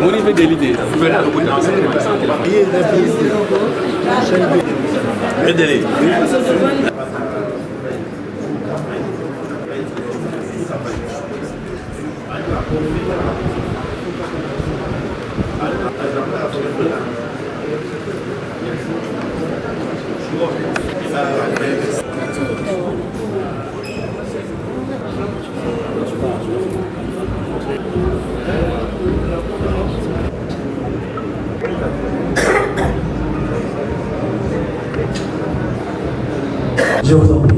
Mon niveau d'élite. Je vous en prie.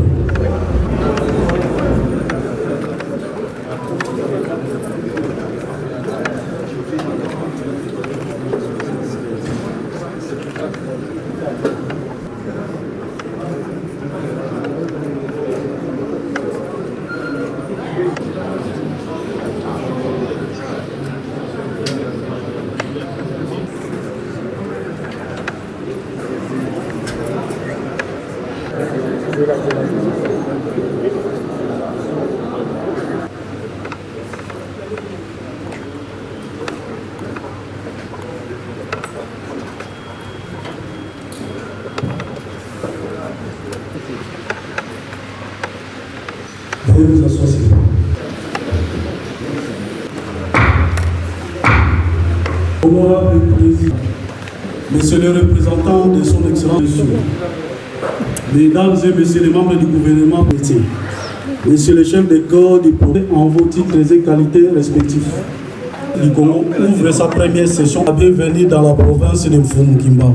Veuillez vous asseoir, s'il vous plaît. Honorable Président, Monsieur le représentant de son Excellence, Mesdames et Messieurs les membres du gouvernement politique, Monsieur le chef de corps du projet en vos titres et qualités respectifs, du Congo ouvre sa première session. Bienvenue dans la province de Mfumukimba.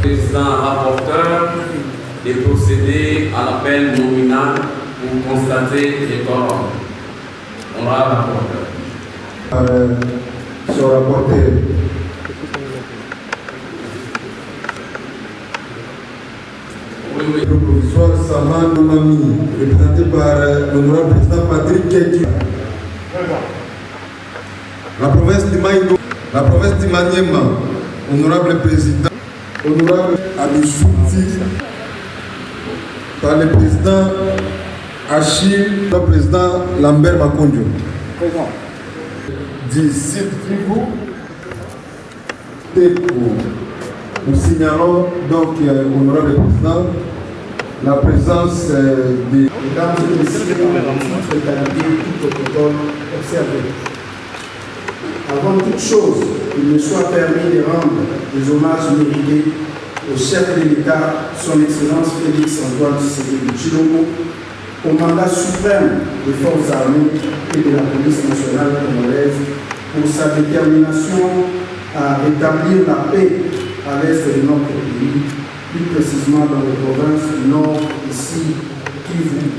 Président rapporteur de procéder à l'appel nominal pour constater les corps. Honorable rapporteur. Sur la portée. Le provisoire Saman Nomami, représenté par l'honorable président Patrick Ketu. La province de Maïno, la province de Maniema, honorable président. Honorable Abisouti, par le président Achille, le président Lambert Makondio. Du site Tribou, nous signalons donc, honorable président, la présence des mesdames et messieurs, le canadier, tout protocole observé. Avant toute chose, il me soit permis de rendre des hommages mérités au chef de l'État, son Excellence Félix Antoine Tshisekedi Tshilombo, commandant suprême des forces armées et de la police nationale congolaise, pour sa détermination à rétablir la paix à l'est de notre pays, plus précisément dans les provinces du Nord, ici, Kivu,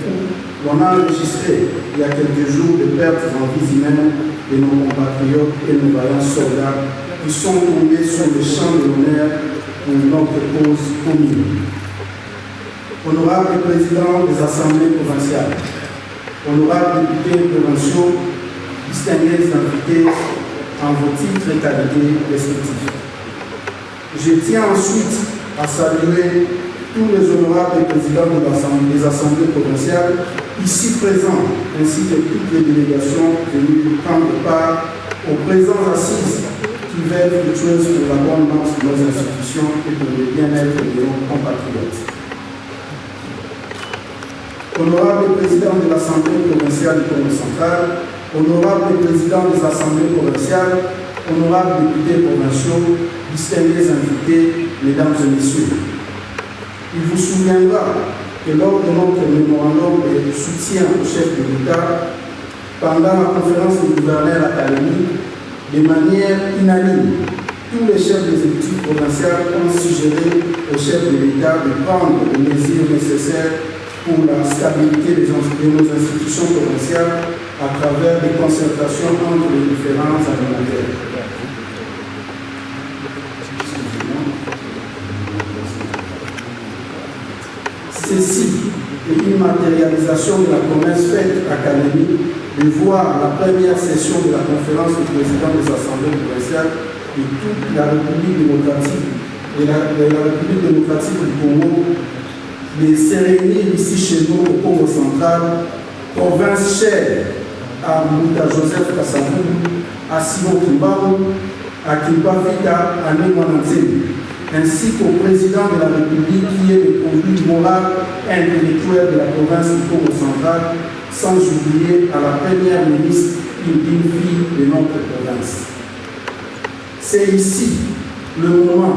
où on a enregistré il y a quelques jours des pertes en vie humaine de nos compatriotes et nos vaillants soldats qui sont tombés sur le champ de l'honneur pour notre cause commune. Honorable président des assemblées provinciales, honorable député de prévention, distingués invités en vos titres et qualités respectifs. Je tiens ensuite à saluer tous les honorables présidents des assemblées provinciales ici présents, ainsi que toutes les délégations venues prendre part aux présentes assises qui veillent fructueuses pour la bonne marche de nos institutions et pour le bien-être de nos compatriotes. Honorable président de l'Assemblée provinciale du Congo central, honorable président des assemblées provinciales, honorables députés provinciaux, distingués invités, mesdames et messieurs. Il vous souviendra que lors de notre mémorandum de soutien au chef de l'État, pendant la conférence des gouverneurs académiques, de manière unanime, tous les chefs des exécutifs provinciaux ont suggéré au chef de l'État de prendre les mesures nécessaires pour la stabilité de nos institutions provinciales à travers des concertations entre les différents animateurs. Ceci est une matérialisation de la promesse faite à Kalemi de voir la première session de la conférence du président des assemblées provinciales de toute la République démocratique et la République démocratique du Congo de se réunir ici chez nous au Congo central, province chère à Mouta Joseph Kassavou, à Simon Kimbaou, à Kimba Vita, à Némananzé, ainsi qu'au président de la République qui est le conduit moral et intellectuel de la province du Congo central, sans oublier à la première ministre, une digne fille de notre province. C'est ici le moment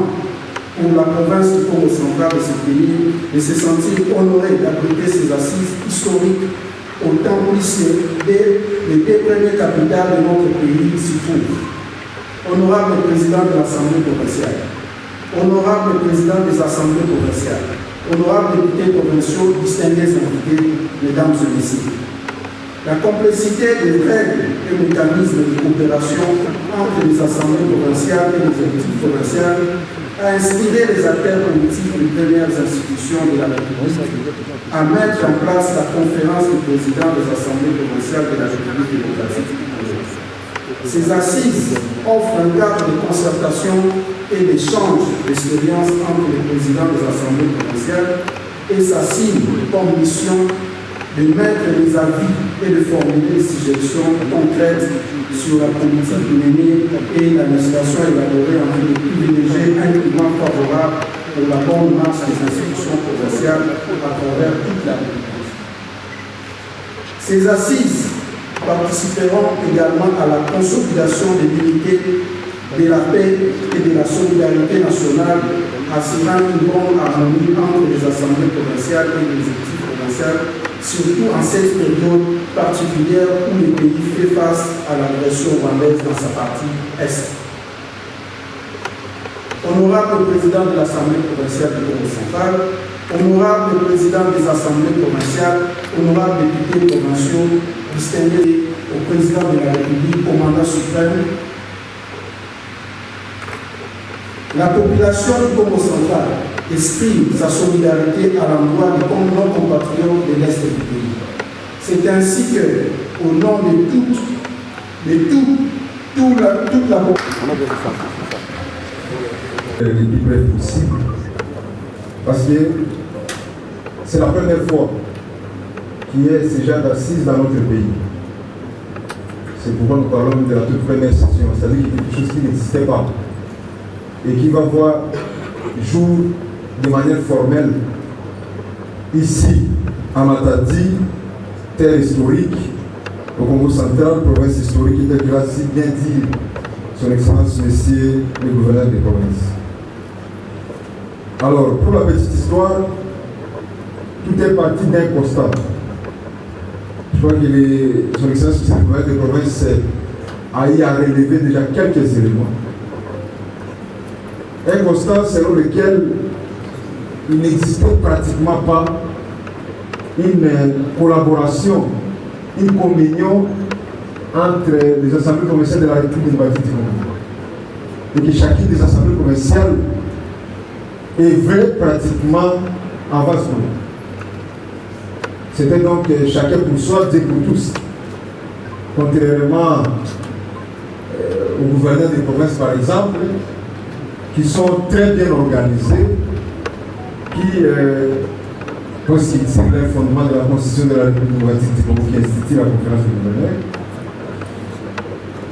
pour la province du Congo central de ce pays de se sentir honoré d'abriter ces assises historiques, autant plus les deux premières capitales de notre pays s'y trouvent. Honorable président de l'Assemblée provinciale, honorable président des assemblées provinciales, honorables députés provinciaux, distingués invités, mesdames et messieurs. La complexité des règles et mécanismes de coopération entre les assemblées provinciales et les exécutifs provinciaux a inspiré les acteurs politiques des premières institutions de la République à mettre en place la conférence du président des assemblées provinciales de la République démocratique du Congo. Ces assises offrent un cadre de concertation et d'échange d'expériences entre les présidents des assemblées provinciales et s'assignent comme mission de mettre les avis et de formuler des suggestions concrètes sur la politique menée et la législation élaborée en vue de privilégier un climat favorable pour la bonne marche des institutions provinciales à travers toute la République. Ces assises participeront également à la consolidation des l'unité, de la paix et de la solidarité nationale, assurant une bonne harmonie entre les assemblées provinciales et les exécutifs provinciaux, surtout en cette période particulière où le pays fait face à l'agression rwandaise dans sa partie Est. Honorable président de l'Assemblée provinciale du Congo central, honorable président des assemblées provinciales, honorable députés provinciaux, distingués au président de la République, au mandat suprême, la population du Congo central exprime sa solidarité à l'endroit de nos compatriotes de l'Est du pays. C'est ainsi que, au nom de toute la population, le plus bref possible, parce que c'est la première fois qu'il y a ce genre d'assises dans notre pays. C'est pourquoi nous parlons de la toute première session, c'est-à-dire qu'il y a quelque chose qui n'existait pas et qui va voir jour de manière formelle ici à Matadi, terre historique, au Congo central, province historique, tel que l'a si bien dit son Excellence Monsieur le gouverneur des provinces. Alors, pour la petite histoire, tout est parti d'un constat. Je crois que son Excellence Monsieur le gouverneur des provinces a eu à relever déjà quelques éléments. Un constat selon lequel il n'existait pratiquement pas une collaboration, une communion entre les assemblées provinciales de la République démocratique du Congo. Et que chacune des assemblées provinciales œuvrait pratiquement en vase commun. C'était donc chacun pour soi, Dieu pour tous. Contrairement au gouverneur des provinces, par exemple, qui sont très bien organisés, qui constituent le fondement de la Constitution de la République démocratique du Congo qui institue la conférence des gouverneurs.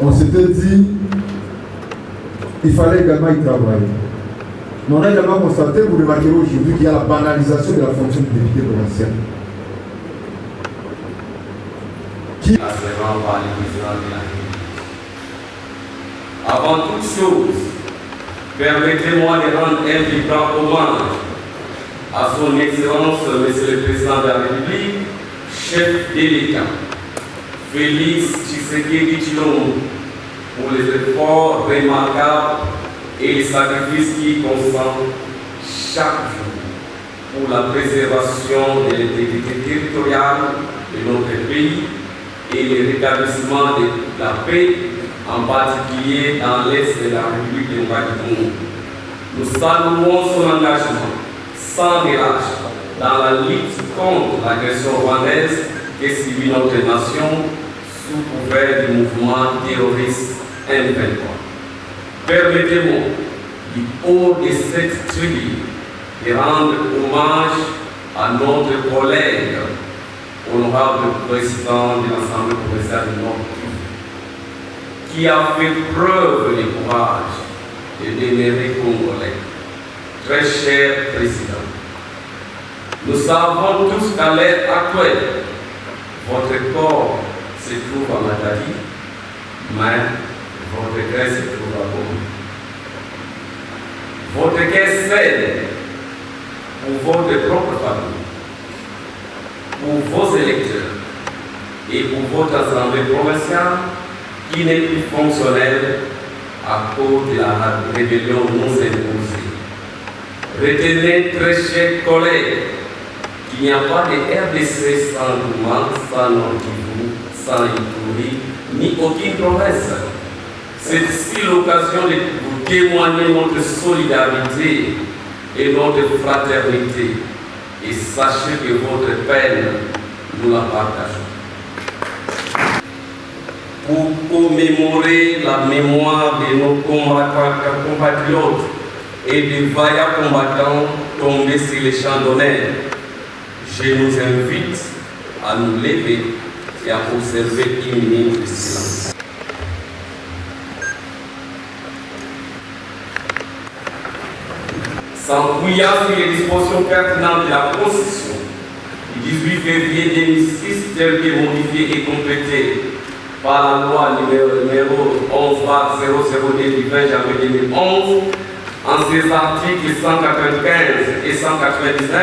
On s'était dit qu'il fallait également y travailler. Mais on a également constaté, vous remarquerez aujourd'hui, qu'il y a la banalisation de la fonction du député provincial. Par le président de la République. Avant toute chose, permettez-moi de rendre un vibrant hommage à son Excellence, Monsieur le Président de la République, chef délégué, Félix Tshisekedi Tshilombo, pour les efforts remarquables et les sacrifices qu'il consent chaque jour pour la préservation de l'intégrité territoriale de notre pays et le rétablissement de la paix, en particulier dans l'Est de la République démocratique du Congo. Nous saluons son engagement sans relâche dans la lutte contre l'agression rwandaise qui subit notre nation sous couvert du mouvement terroriste M23. Permettez-moi, du haut de cette tribune, de rendre hommage à notre collègue, honorable président de l'Assemblée provinciale du Nord, qui a fait preuve de courage et d'énergie congolais. Très cher président, nous savons tous qu'à l'heure actuelle, votre corps se trouve à Matadi, mais votre cœur se trouve à Goma. Votre cœur cède pour votre propre famille, pour vos électeurs et pour votre assemblée provinciale qui n'est plus fonctionnelle à cause de la rébellion non imposée. Retenez, très chers collègues, qu'il n'y a pas de RDC sans Goma, sans Nord-Kivu, sans Ituri, ni aucune province. C'est ici l'occasion de vous témoigner notre solidarité et notre fraternité. Et sachez que votre peine, nous la partageons. Pour commémorer la mémoire de nos compatriotes et des vaillants combattants tombés sur les champs d'honneur, je nous invite à nous lever et à observer une minute de silence. S'appuyant sur les dispositions pertinentes de la Constitution du 18 février 2006, telle que modifiée et complétée par la loi numéro 11/002 du 20 janvier 2011, en ses articles 195 et 199,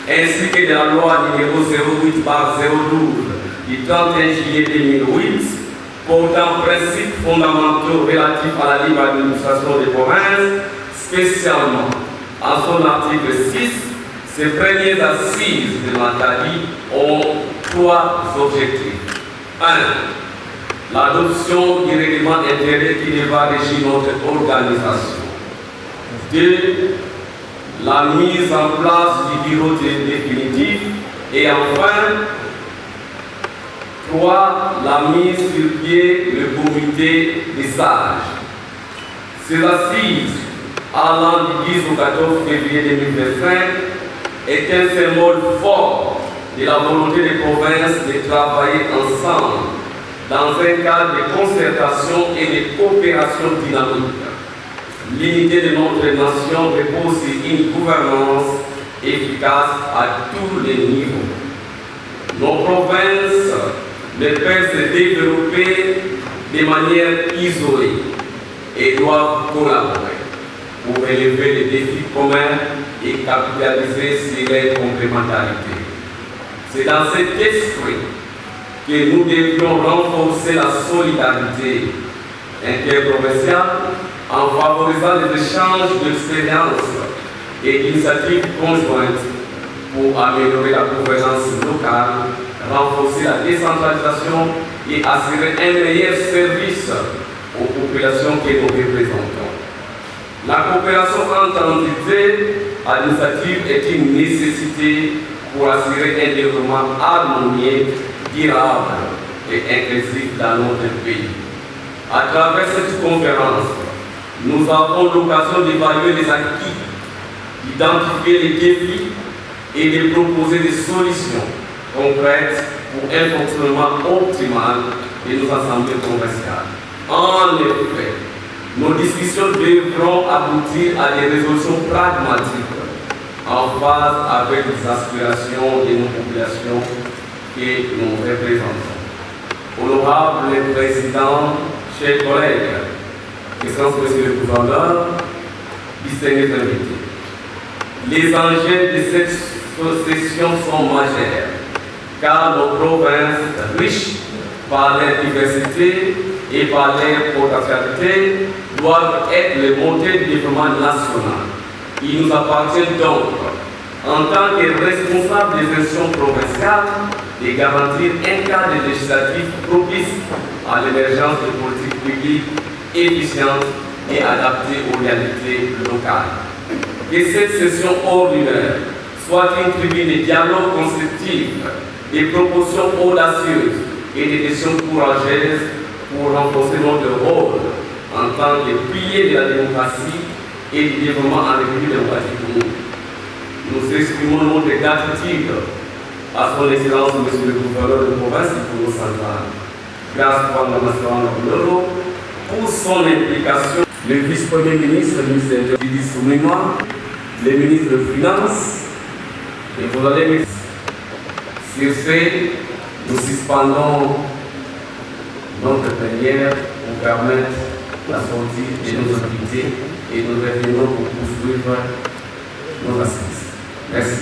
ainsi que de la loi numéro 08/012 du 31 juillet 2008, portant principes fondamentaux relatifs à la libre administration des provinces, spécialement en son article 6, ces premières assises de Matadi ont trois objectifs. 1. L'adoption du règlement intérieur qui devra régir notre organisation. 2. La mise en place du bureau définitif. Et enfin, 3. La mise sur pied du comité des sages. Ces assises, allant du 10 au 14 février 2025, est un symbole fort de la volonté des provinces de travailler ensemble dans un cadre de concertation et de coopération dynamique. L'unité de notre nation repose sur une gouvernance efficace à tous les niveaux. Nos provinces ne peuvent se développer de manière isolée et doivent collaborer pour relever les défis communs et capitaliser sur les complémentarités. C'est dans cet esprit que nous devions renforcer la solidarité interprovinciale en favorisant les échanges d'expériences et d'initiatives conjointes pour améliorer la gouvernance locale, renforcer la décentralisation et assurer un meilleur service aux populations que nous représentons. La coopération entre entités administratives est une nécessité pour assurer un développement harmonieux, durable et inclusif dans notre pays. À travers cette conférence, nous avons l'occasion d'évaluer les acquis, d'identifier les défis et de proposer des solutions concrètes pour un fonctionnement optimal de nos assemblées provinciales. En effet, nos discussions devront aboutir à des résolutions pragmatiques en phase avec les aspirations de nos populations que nous représentons. Honorable Président, chers collègues, Excellence Monsieur le Gouverneur, distingués invités, les enjeux de cette session sont majeurs, car nos provinces riches par leur diversité et par leur potentialité doivent être les moteurs du développement national. Il nous appartient donc en tant que responsable des institutions provinciales, de garantir un cadre législatif propice à l'émergence de politiques publiques efficientes et adaptées aux réalités locales. Que cette session ordinaire soit une tribune de dialogue constructif, des propositions audacieuses et des décisions courageuses pour renforcer notre rôle en tant que pilier de la démocratie et du développement en République démocratique du monde. Nous exprimons notre gratitude à son Excellence, Monsieur le Gouverneur de province du Congo central, grâce à Namassawa pour son implication. Le vice-premier ministre, le ministre de Didi Souminois, le ministre de Finances, et vous allez sur ce, nous suspendons notre plénière pour permettre la sortie de nos activités et nous revenons pour poursuivre nos assises. Merci.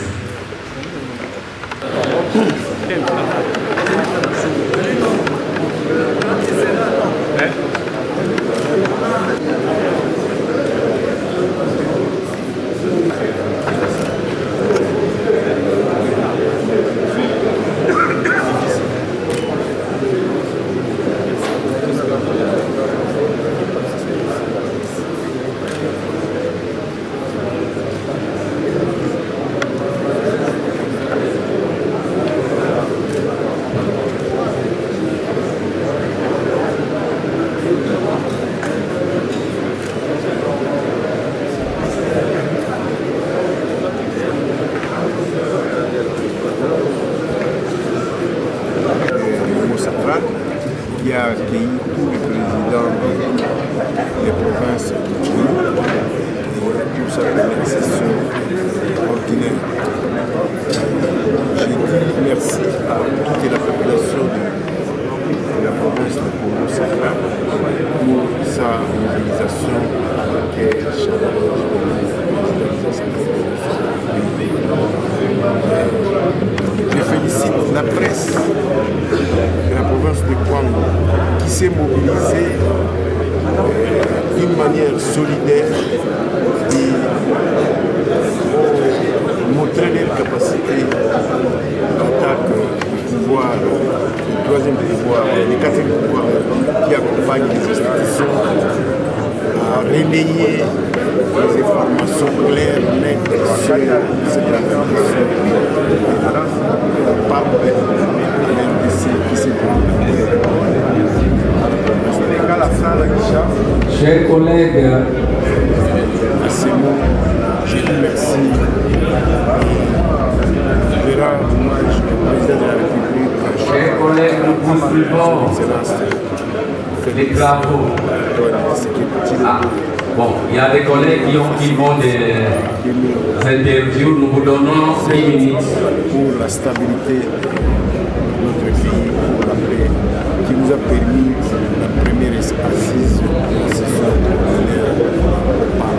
Qui a accueilli tous les présidents des provinces du pays pour sa première session ordinaire. J'ai dit merci à toute la population de la province de Congo central pour sa mobilisation qui est chaleureuse Je félicite la presse de la province de Kwango qui s'est mobilisée d'une manière solidaire et montrer leur capacité d'attaque du pouvoir, du troisième pouvoir, du quatrième pouvoir qui accompagne les institutions à relayer des informations claires, nettes sur cette organisation par l'NDC qui s'est Chers collègues, à ces mots, je dis merci. Je rends hommage au président de la République. chers collègues, nous poursuivons les travaux. Bon, il y a des collègues qui vont des interviews. Nous vous donnons 5 minutes. Pour la stabilité de notre pays, pour la paix, qui nous a permis la première assise de la session ordinaire par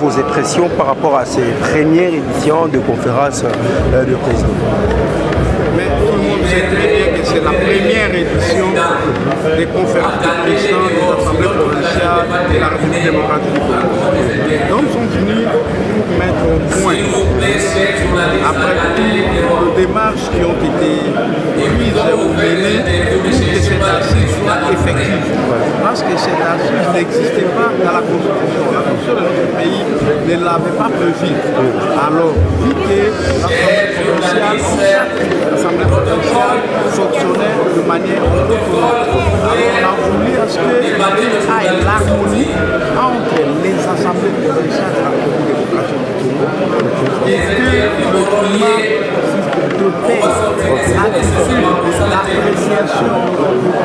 poser pression par rapport à ces premières éditions de conférences de président. Mais tout le monde sait très bien que c'est la première édition des conférences de présidents des assemblées provinciales de la République démocratique du Congo. Donc ils sont venus pour mettre au point, après toutes les démarches qui ont été prises ou menées, pour que cette assise soit effective. Parce que cette assise n'existait pas dans la Constitution. La Constitution de notre pays ne l'avait pas prévu. Alors, vu que l'Assemblée provinciale fonctionnait de manière autonome, alors on a voulu à ce qu'il y ait l'harmonie entre les assemblées provinciales de la République démocratique du Congo et que le climat de paix, l'appréciation,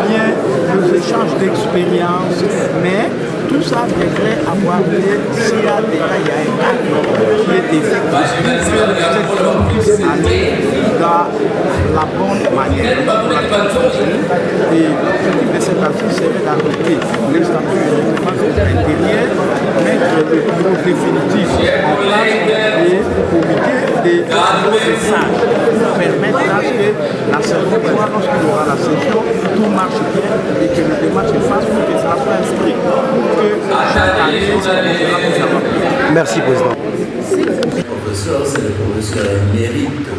bien les échanges d'expériences, mais tout ça devrait avoir lieu s'il y a des cas, il y a un cadre qui est effectif, que cette chose puisse aller dans la bonne manière. Et l'objectif de cette assise serait d'adopter les statuts du règlement intérieur, mettre le bureau définitif en place et publier des sages pour permettre à ce que la seconde fois, lorsqu'il y aura la marche bien et que les démarches se fassent pour que cela soit inscrit. Merci, Président. Le professeur, c'est le professeur émérite.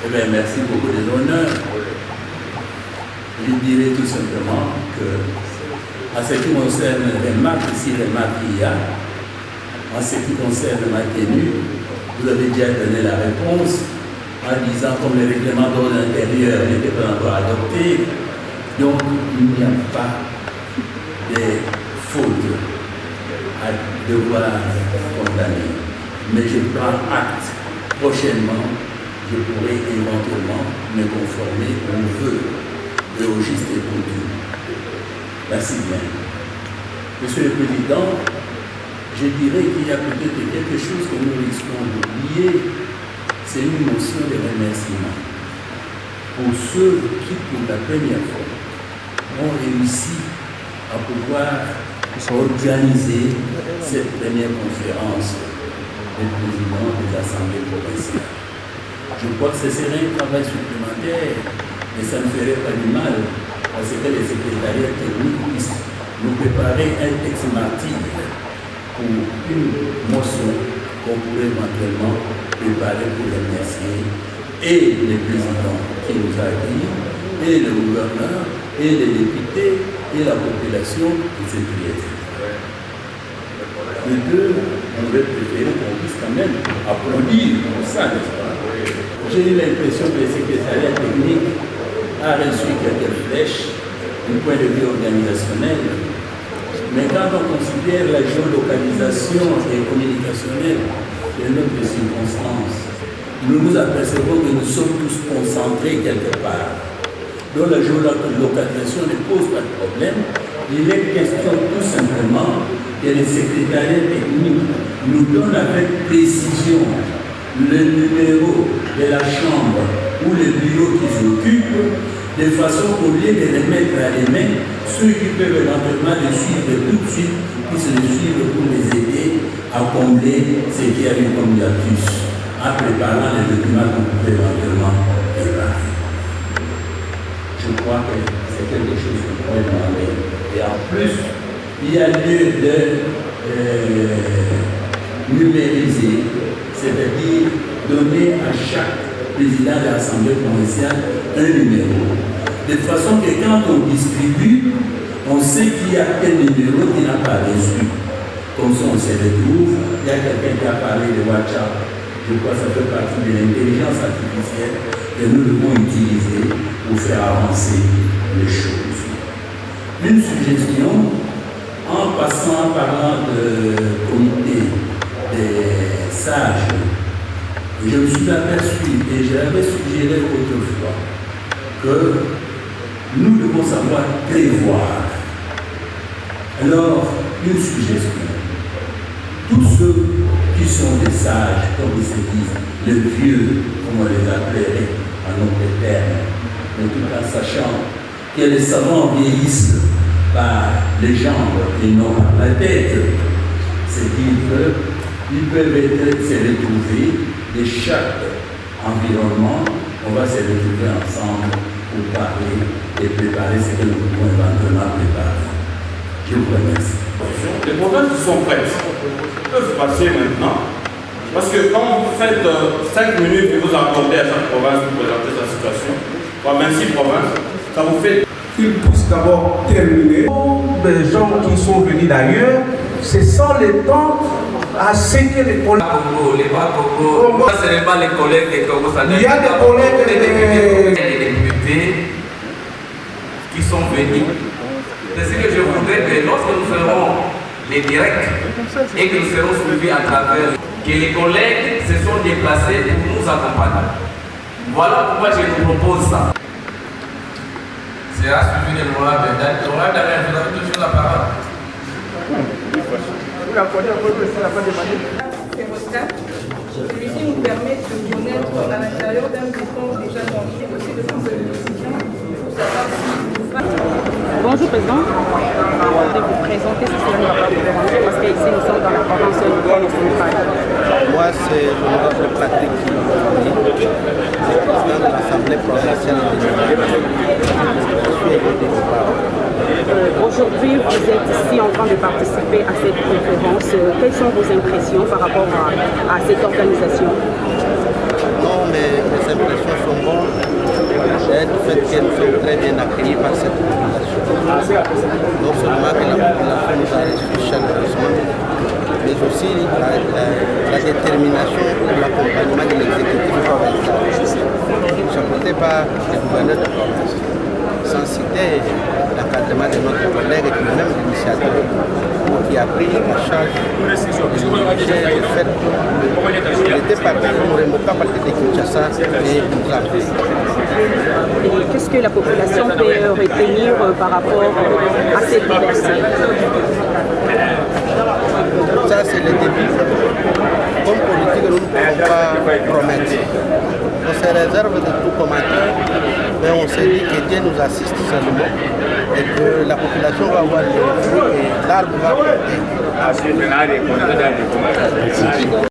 Eh bien, merci beaucoup de l'honneur. Je dirais tout simplement que, en ce qui concerne les marques, ici les marques qu'il y a, en ce qui concerne ma tenue, vous avez déjà donné la réponse en disant comme le règlement d'ordre intérieur n'était pas encore adopté, donc il n'y a pas de faute à devoir condamner. Mais je prends acte prochainement, je pourrai éventuellement me conformer aux vœux et au juste et pour tout. Merci bien. Monsieur le Président, je dirais qu'il y a peut-être quelque chose que nous risquons d'oublier, c'est une motion de remerciement pour ceux qui, pour la première fois, ont réussi à pouvoir organiser cette première conférence des présidents des assemblées provinciales. Je crois que ce serait un travail supplémentaire, mais ça ne ferait pas du mal, parce que les secrétariats techniques puissent nous préparer un texte martyr pour une motion qu'on pourrait éventuellement préparer pour remercier et les présidents qui nous a dit, et le gouverneur, et les députés, et la population qui s'est priée. Les deux, on aurait préféré qu'on puisse quand même applaudir pour ça, n'est-ce pas? J'ai eu l'impression que le secrétariat technique a reçu quelques flèches du point de vue organisationnel. Mais quand on considère la géolocalisation et communicationnelle de notre circonstance, nous nous apercevons que nous sommes tous concentrés quelque part. Donc la géolocalisation ne pose pas de problème. Il est question tout simplement que les secrétariats techniques nous donnent avec précision le numéro de la chambre ou le bureau qui s'occupe, de façon qu'au lieu de les mettre à les mains, ceux qui peuvent éventuellement les suivre tout de suite puissent les suivre pour les aider à combler ce qu'il y a eu comme hiatus, en préparant les documents qu'on peut éventuellement préparer. Je crois que c'est quelque chose qu'on pourrait demander. Et en plus, il y a lieu de numériser, c'est-à-dire donner à chaque président de l'Assemblée provinciale un numéro. De façon que quand on distribue, on sait qu'il y a un numéro qui n'a pas reçu. Comme ça, on se retrouve, il y a quelqu'un qui a parlé de WhatsApp. Je crois que ça fait partie de l'intelligence artificielle que nous devons utiliser pour faire avancer les choses. Une suggestion, en parlant de comité des sages, je me suis aperçu et je l'avais suggéré autrefois que nous devons savoir prévoir. Alors, une suggestion. Tous ceux qui sont des sages, comme ils se disent, les vieux, comme on les appellerait en notre terme, mais tout en sachant que les savants vieillissent par les jambes et non par la tête, c'est-à-dire qu'ils peuvent se retrouver de chaque environnement, on va se retrouver ensemble pour parler et préparer ce que nous pouvons éventuellement préparer. Je vous remercie. Les provinces qui sont prêtes peuvent passer maintenant, parce que quand vous faites 5 minutes que vous accordez à chaque province pour présenter sa situation, pour 26 provinces, ça vous fait qu'ils puissent d'abord terminer. Les gens qui sont venus d'ailleurs, ce sont les temps à ce que les collègues. Ce n'est pas les collègues des Congo. Il y a des collègues des députés qui sont venus. C'est ce que je voudrais que lorsque nous ferons les directs et que nous serons suivis à travers, que les collègues se sont déplacés pour nous accompagner. Voilà pourquoi je vous propose ça. C'est à suivi de l'honorable Daniel. L'honorable Daniel, vous avez toujours la parole. Celui-ci nous permet de connaître à l'intérieur d'un bouton déjà lancé aussi de son décision pour savoir si Bonjour Président, je vais vous présenter ce que nous avons parce qu'ici nous sommes dans la province de Congo centrale. Moi, c'est l'honorable Patrick Kilomoni, président de l'Assemblée provinciale de Aujourd'hui, vous êtes ici en train de participer à cette conférence. Quelles sont vos impressions par rapport à cette organisation? Non, mais mes impressions sont bonnes. Et du fait que nous sommes très bien accueillis par cette population. Non seulement que la population nous a reçus chaleureusement, mais aussi la détermination pour l'accompagnement de l'exécutif provincial, chapeauté par le gouverneur de province, sans citer l'encadrement de notre collègue et même l'initiateur qui a pris la charge de diriger le fait qu'il était parti pour remonter à partir de Kinshasa et nous a pris. Qu'est-ce que la population peut retenir par rapport à cette liberté? Ça, c'est le début. Comme politique, nous ne pouvons pas promettre. On se réserve de tout commentaire, mais on se dit que Dieu nous assiste seulement et que la population va voir le fruit et l'arbre va porter.